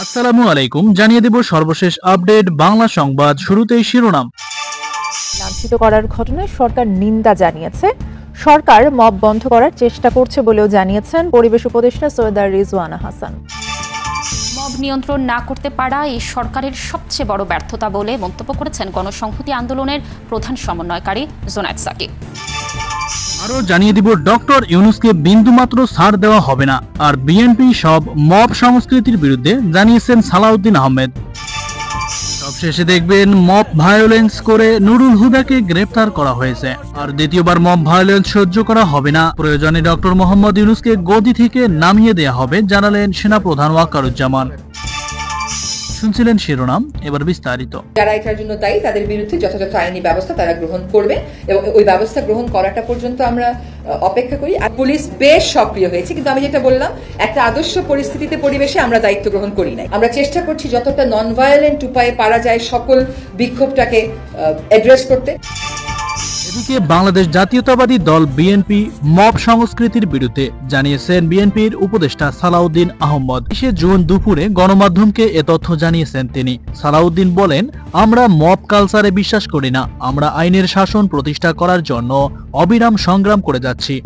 আসসালামু আলাইকুম, জানিয়ে দেব সর্বশেষ আপডেট বাংলা সংবাদ। শুরুতেই শিরোনাম। লাঞ্ছিত করার ঘটনায় সরকার নিন্দা জানিয়েছে। সরকার মব বন্ধ করার চেষ্টা করছে বলেও জানিয়েছেন পরিবেশ উপদেষ্টা সৈয়দা রিজওয়ানা হাসান। মব নিয়ন্ত্রণ না করতে পারা এই সরকারের সবচেয়ে বড় ব্যর্থতা বলে মন্তব্য করেছেন গণসংহতি আন্দোলনের প্রধান সমন্বয়কারী জোনায়েদ সাকিব। আরও জানিয়ে দিব, ডক্টর ইউনূসকে বিন্দুমাত্র ছাড় দেওয়া হবে না। আর বিএনপি সব মব সংস্কৃতির বিরুদ্ধে জানিয়েছেন সালাউদ্দিন আহমেদ। সবশেষে দেখবেন, মব ভায়োলেন্স করে নুরুল হুদাকে গ্রেফতার করা হয়েছে। আর দ্বিতীয়বার মব ভায়োলেন্স সহ্য করা হবে না, প্রয়োজনে ডক্টর মোহাম্মদ ইউনূসকে গদি থেকে নামিয়ে দেয়া হবে, জানালেন সেনাপ্রধান ওয়াকারুজ্জামান। শুনছিলেন শিরোনাম, এবার বিস্তারিত। যারা এটার জন্য দায়ী তাদের বিরুদ্ধে যথাযথ আইনি ব্যবস্থা তারা গ্রহণ করবে এবং ওই ব্যবস্থা গ্রহণ করাটা পর্যন্ত আমরা অপেক্ষা করি। আর পুলিশ বেশ সক্রিয় হয়েছে, কিন্তু আমি যেটা বললাম, একটা আদর্শ পরিস্থিতিতে পরিবেশে আমরা দায়িত্ব গ্রহণ করি নাই। আমরা চেষ্টা করছি যতটা নন ভায়োলেন্ট উপায়ে পারা যায় সকল বিক্ষোভটাকে অ্যাড্রেস করতে। এদিকে বাংলাদেশ জাতীয়তাবাদী দল বিএনপি মব সংস্কৃতির বিরুদ্ধে জানিয়েছেন বিএনপির উপদেষ্টা সালাউদ্দিন আহমদ। ২০ জুন দুপুরে গণমাধ্যমকে এ তথ্য জানিয়েছেন তিনি। সালাউদ্দিন বলেন, আমরা মব কালচারে বিশ্বাস করি না। আমরা আইনের শাসন প্রতিষ্ঠা করার জন্য অবিরাম সংগ্রাম করে যাচ্ছি।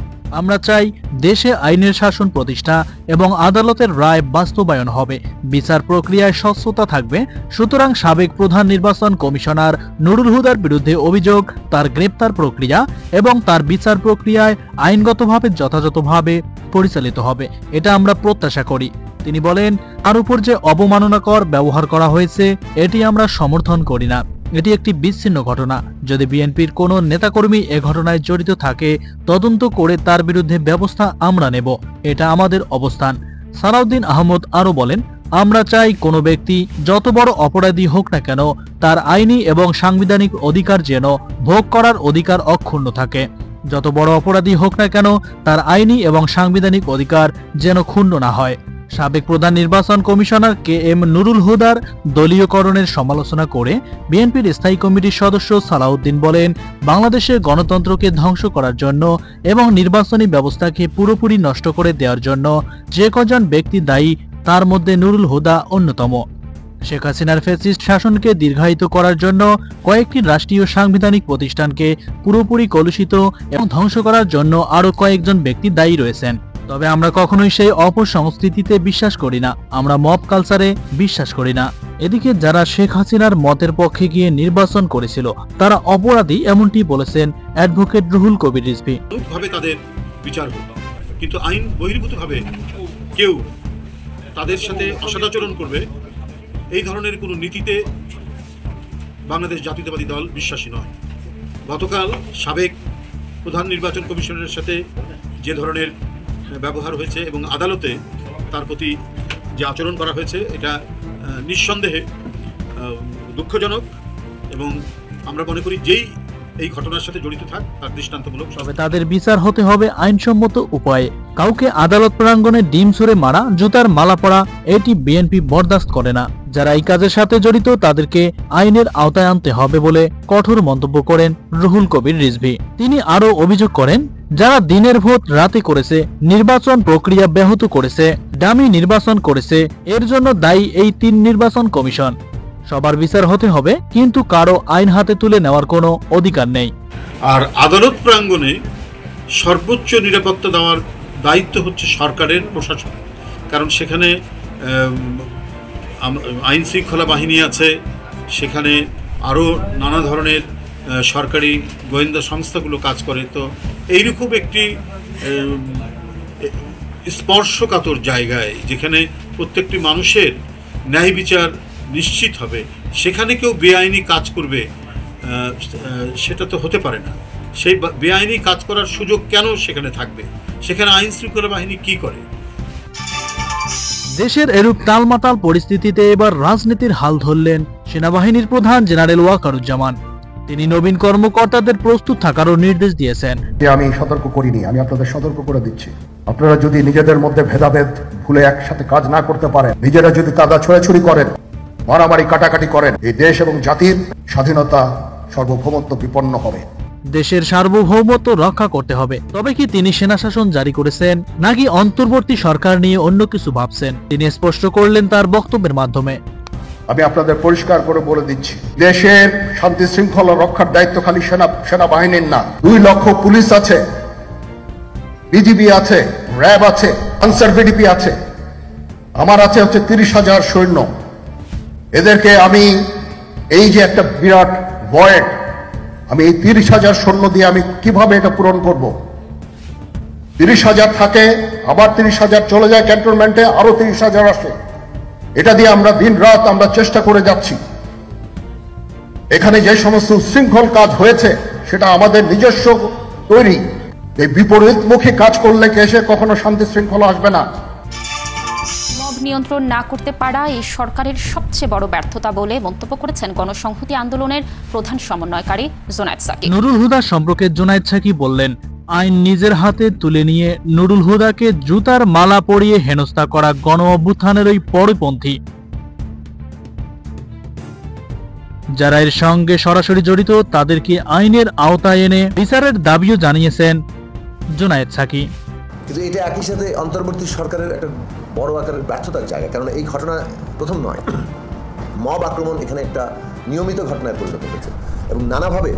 আমরা চাই দেশে আইনের শাসন প্রতিষ্ঠা এবং আদালতের রায় বাস্তবায়ন হবে, বিচার প্রক্রিয়ায় স্বচ্ছতা থাকবে। সুতরাং সাবেক প্রধান নির্বাচন কমিশনার নুরুল হুদার বিরুদ্ধে অভিযোগ, তার গ্রেপ্তার প্রক্রিয়া এবং তার বিচার প্রক্রিয়ায় আইনগতভাবে যথাযথভাবে পরিচালিত হবে, এটা আমরা প্রত্যাশা করি। তিনি বলেন, তার উপর যে অবমাননাকর ব্যবহার করা হয়েছে এটি আমরা সমর্থন করি না। এটি একটি বিচ্ছিন্ন ঘটনা। যদি বিএনপির কোনো নেতাকর্মী এ ঘটনায় জড়িত থাকে, তদন্ত করে তার বিরুদ্ধে ব্যবস্থা আমরা নেব, এটা আমাদের অবস্থান। সালাউদ্দিন আহমদ আরও বলেন, আমরা চাই কোনো ব্যক্তি যত বড় অপরাধী হোক না কেন, তার আইনি এবং সাংবিধানিক অধিকার যেন ভোগ করার অধিকার অক্ষুণ্ণ থাকে। যত বড় অপরাধী হোক না কেন, তার আইনি এবং সাংবিধানিক অধিকার যেন ক্ষুণ্ণ না হয়। সাবেক প্রধান নির্বাচন কমিশনার কে এম নুরুল হুদার দলীয়করণের সমালোচনা করে বিএনপির স্থায়ী কমিটির সদস্য সালাউদ্দিন বলেন, বাংলাদেশের গণতন্ত্রকে ধ্বংস করার জন্য এবং নির্বাচনী ব্যবস্থাকে পুরোপুরি নষ্ট করে দেওয়ার জন্য যে কজন ব্যক্তি দায়ী, তার মধ্যে নুরুল হুদা অন্যতম। শেখ হাসিনার ফ্যাসিস্ট শাসনকে দীর্ঘায়িত করার জন্য কয়েকটি রাষ্ট্রীয় সাংবিধানিক প্রতিষ্ঠানকে পুরোপুরি কলুষিত এবং ধ্বংস করার জন্য আরও কয়েকজন ব্যক্তি দায়ী রয়েছেন। তবে আমরা কখনোই সেই অপসংস্কৃতিতে বিশ্বাস করি না। আমরা মব কালচারে বিশ্বাস করি না। এদিকে যারা শেখ হাসিনার মতের পক্ষে গিয়ে নির্বাচন করেছিল তারা অপরাধী, এমনটি বলেছেন অ্যাডভোকেট রুহুল কবির রিজভী। তাদের বিচার হোক, কিন্তু আইন বহির্ভূতভাবে কেউ তাদের সাথে অসদাচরণ করবে, এই ধরনের কোনো নীতিতে বাংলাদেশ জাতীয়তাবাদী দল বিশ্বাসী নয়। গতকাল সাবেক প্রধান নির্বাচন কমিশনারের সাথে যে ধরনের ব্যবহার হয়েছে এবং আদালতে তার প্রতি যে আচরণ করা হয়েছে, এটা নিঃসন্দেহে দুঃখজনক এবং আমরা মনে করি যেই এই ঘটনার সাথে জড়িত থাক তার দৃষ্টান্তমূলক। তবে তাদের বিচার হতে হবে আইনসম্মত উপায়ে। কাউকে আদালত প্রাঙ্গণে ডিম ছুঁড়ে মারা, জুতার মালা পরা, এটি বিএনপি বরদাস্ত করে না। যারা এই কাজের সাথে জড়িত তাদেরকে আইনের আওতায় আনতে হবে বলে কঠোর মন্তব্য করেন রুহুল কবির রিজভী। তিনি আরও অভিযোগ করেন, যারা দিনের ভোট রাতে করেছে, নির্বাচন প্রক্রিয়া ব্যাহত করেছে, ডামি নির্বাচন করেছে, এর জন্য দায়ী এই ৩ নির্বাচন কমিশন। সবার বিচার হতে হবে, কিন্তু কারো আইন হাতে তুলে নেওয়ার কোনো অধিকার নেই। আর আদালত প্রাঙ্গণে সর্বোচ্চ নিরাপত্তা দেওয়ার দায়িত্ব হচ্ছে সরকারের, প্রশাসনের। কারণ সেখানে আইন শৃঙ্খলা বাহিনী আছে, সেখানে আরও নানা ধরনের সরকারি গোয়েন্দা সংস্থাগুলো কাজ করে। তো এইরকম একটি স্পর্শকাতর জায়গায়, যেখানে প্রত্যেকটি মানুষের ন্যায় বিচার নিশ্চিত হবে, সেখানে কেউ বেআইনি কাজ করবে, সেটা তো হতে পারে না। সেই বেআইনি কাজ করার সুযোগ কেন সেখানে থাকবে? সেখানে আইন শৃঙ্খলা বাহিনী কি করে? দেশের এরূপ টালমাটাল পরিস্থিতিতে এবার রাজনীতির হাল ধরলেন সেনাবাহিনীর প্রধান জেনারেল ওয়াকারুজ্জামান। তিনি নবীন কর্মকর্তাদের প্রস্তুত থাকারও নির্দেশ দিয়েছেন। আমি সতর্ক করিনি, আমি আপনাদের সতর্ক করে দিচ্ছি। আপনারা যদি নিজেদের মধ্যে ভেদাভেদ ভুলে একসাথে কাজ না করতে পারেন, নিজেরা যদি কাদা ছোড়াছুড়ি করেন, মারামারি কাটাকাটি করেন, এই দেশ এবং জাতির স্বাধীনতা, সার্বভৌমত্ব বিপন্ন হবে। দেশের সার্বভৌমত্ব রক্ষা করতে হবে। তবে কি তিনি সেনা শাসন জারি করেছেন নাকি অন্তর্বর্তী সরকার নিয়ে অন্য কিছু ভাবছেন, তিনি স্পষ্ট করলেন তার বক্তব্যের মাধ্যমে। আমি আপনাদের পরিষ্কার করে বলে দিচ্ছি, দেশের শান্তি শৃঙ্খলা রক্ষার দায়িত্ব খালি সেনাবাহিনীর না। 2 লক্ষ পুলিশ আছে, বিজিবি আছে, র্যাব আছে, আনসার বিডিপি আছে, আমার আছে হচ্ছে 30,000 সৈন্য। এদেরকে আমি এই যে একটা বিরাট ভয়েড, আমি এই 30,000 সৈন্য দিয়ে আমি কিভাবে এটা পূরণ করব? 30,000 থাকে, আবার 30,000 চলে যায় ক্যান্টনমেন্টে, আরো 30,000 আসে। এটা দিয়ে আমরা দিন রাত আমরা চেষ্টা করে যাচ্ছি। এখানে যে সমস্ত শৃঙ্খল কাজ হয়েছে সেটা আমাদের নিজস্ব তৈরি। এই বিপরীতমুখী কাজ করলে কেসে কখনো শান্তি শৃঙ্খলা আসবে না। মব নিয়ন্ত্রণ না করতে পারা এই সরকারের সবচেয়ে বড় ব্যর্থতা বলে মন্তব্য করেছেন গণসংহতি আন্দোলনের প্রধান সমন্বয়কারী জুনায়েদ সাকিব। নুরুল হুদা সম্পর্কে জুনায়েদ সাকিব বললেন, আইন নিজের হাতে তুলে নিয়ে নুরুল হুদাকে জুতার মালা পরিয়ে হেনস্থা করা গণ অভ্যুত্থানের ওই পরিপন্থী। যারা এর সঙ্গে সরাসরি জড়িত তাদেরকে আইনের আওতায় এনে বিচারের দাবিও জানিয়েছেন জুনায়েদ সাকিব। কিন্তু এটা একই সাথে অন্তর্বর্তী সরকারের একটা বড় আকারের ব্যর্থতার জায়গা, কারণ এই ঘটনা প্রথম নয়। মব আক্রমণ এখানে একটা নিয়মিত ঘটনায় পরিণত হয়েছে এবং নানাভাবে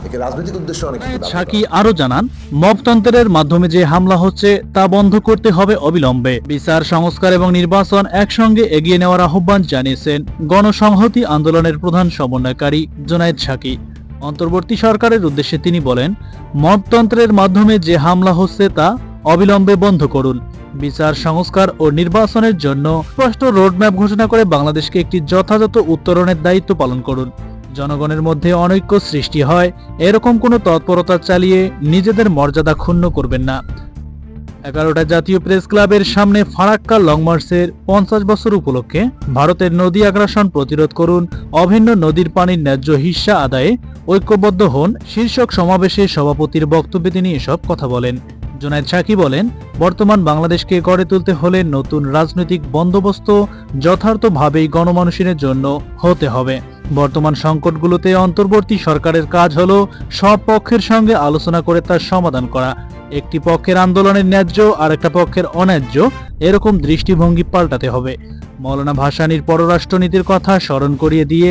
একে রাজনৈতিক উদ্দেশ্যে অনেক সাকি আরো জানান, মবতন্ত্রের মাধ্যমে যে হামলা হচ্ছে তা বন্ধ করতে হবে অবিলম্বে। বিচার, সংস্কার এবং নির্বাচন একসঙ্গে এগিয়ে নেওয়ার আহ্বান জানিয়েছেন গণসংহতি আন্দোলনের প্রধান সমন্বয়কারী জুনায়েদ সাকিব। অন্তর্বর্তী সরকারের উদ্দেশ্যে তিনি বলেন, মবতন্ত্রের মাধ্যমে যে হামলা হচ্ছে তা অবিলম্বে বন্ধ করুন। বিচার, সংস্কার ও নির্বাচনের জন্য স্পষ্ট রোডম্যাপ ঘোষণা করে বাংলাদেশকে একটি যথাযথ উত্তরণের দায়িত্ব পালন করুন। জনগণের মধ্যে অনৈক্য সৃষ্টি হয় এরকম কোনো তৎপরতা চালিয়ে নিজেদের মর্যাদা ক্ষুণ্ণ করবেন না। 11টা জাতীয় প্রেস ক্লাবের সামনে ফারাক্কা লং মার্চের 50 বছর উপলক্ষে ভারতের নদী আগ্রাসন প্রতিরোধ করুন, অভিন্ন নদীর পানির ন্যায্য হিস্সা আদায়ে ঐক্যবদ্ধ হন শীর্ষক সমাবেশে সভাপতির বক্তব্যে তিনি এসব কথা বলেন। জুনায়েদ সাকিব বলেন, বর্তমান বাংলাদেশকে গড়ে তুলতে হলে নতুন রাজনৈতিক বন্দোবস্ত যথার্থভাবেই গণমানুষের জন্য হতে হবে। বর্তমান সংকটগুলোতে অন্তর্বর্তী সরকারের কাজ হলো সব পক্ষের সঙ্গে আলোচনা করে তার সমাধান করা। একটি পক্ষের আন্দোলনের ন্যায্য আর একটা পক্ষের অন্যায্য এরকম দৃষ্টিভঙ্গি পাল্টাতে হবে। মওলানা ভাসানীর পররাষ্ট্রনীতির কথা স্মরণ করিয়ে দিয়ে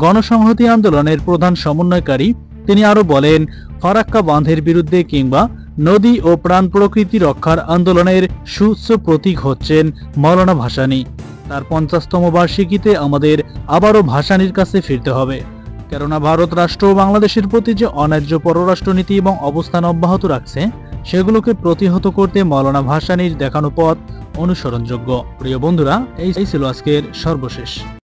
গণসংহতি আন্দোলনের প্রধান সমন্বয়কারী তিনি আরো বলেন, ফারাক্কা বাঁধের বিরুদ্ধে কিংবা নদী ও প্রাণ প্রকৃতি রক্ষার আন্দোলনের সুউচ্চ প্রতীক হচ্ছেন মওলানা ভাসানী। তার 50তম বার্ষিকীতে আমাদের আবারও ভাসানীর কাছে ফিরতে হবে, কেননা ভারত রাষ্ট্র ও বাংলাদেশের প্রতি যে অন্যায্য পররাষ্ট্রনীতি এবং অবস্থান অব্যাহত রাখছে সেগুলোকে প্রতিহত করতে মওলানা ভাসানীর দেখানো পথ অনুসরণযোগ্য। প্রিয় বন্ধুরা, এই ছিল আজকের সর্বশেষ।